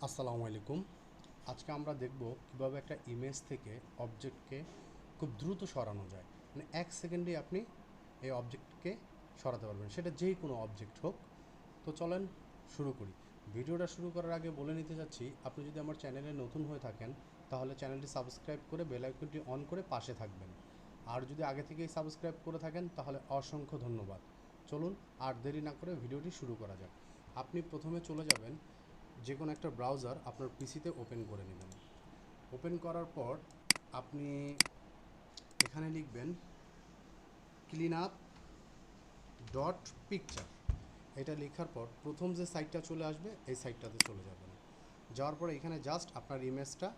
আসসালামু আলাইকুম। আজকে আমরা দেখব কিভাবে একটা ইমেজ থেকে অবজেক্টকে খুব দ্রুত সরানো যায়। মানে 1 সেকেন্ডে আপনি এই অবজেক্টকে সরাতে পারবেন, সেটা যেই কোনো অবজেক্ট হোক। তো চলেন শুরু করি। ভিডিওটা শুরু করার আগে বলে নিতে চাচ্ছি, আপনি যদি আমার চ্যানেলে নতুন হয়ে থাকেন তাহলে চ্যানেলটি সাবস্ক্রাইব করে বেল আইকনটি অন করে পাশে থাকবেন। আর যদি আগে থেকেই সাবস্ক্রাইব করে থাকেন তাহলে অসংখ্য ধন্যবাদ। চলুন আর দেরি না করে ভিডিওটি শুরু করা যাক। আপনি প্রথমে চলে যাবেন, যে কোনো একটা ব্রাউজার আপনার পিসিতে ওপেন করে নেবেন। ওপেন করার পর আপনি এখানে লিখবেন cleanup.picture। এটা লেখার পর প্রথম যে সাইটটা চলে আসবে এই সাইটটাতে চলে যাবেন। যাওয়ার পরে এখানে জাস্ট আপনার ইমেজটা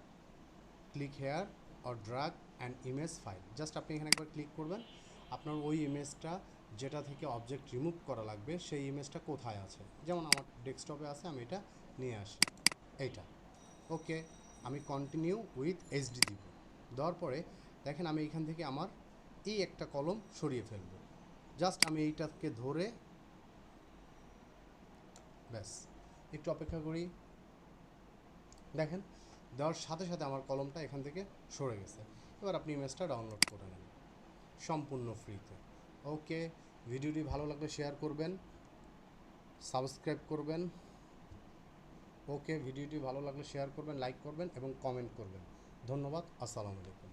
click here or drag and image file, just আপনি এখানে একবার ক্লিক করবেন। আপনার ওই ইমেজটা যেটা থেকে অবজেক্ট রিমুভ করা লাগবে সেই ইমেজটা কোথায় আছে, যেমন আমার ডেস্কটপে আছে, আমি এটা নিয়ে আসি। এইটা ওকে, আমি কন্টিনিউ উইথ এইচডি দিব। দেওয়ার পরে দেখেন আমি এইখান থেকে আমার এই একটা কলম সরিয়ে ফেলব। জাস্ট আমি এইটাকে ধরে ব্যাস একটু অপেক্ষা করি। দেখেন দেওয়ার সাথে সাথে আমার কলমটা এখান থেকে সরে গেছে। এবার আপনি ইমেজটা ডাউনলোড করে নেন সম্পূর্ণ ফ্রিতে। ওকে, ভিডিওটি ভালো লাগলে শেয়ার করবেন, সাবস্ক্রাইব করবেন। ওকে, ভিডিওটি ভালো লাগলে শেয়ার করবেন, লাইক করবেন এবং কমেন্ট করবেন। ধন্যবাদ। আসসালামু আলাইকুম।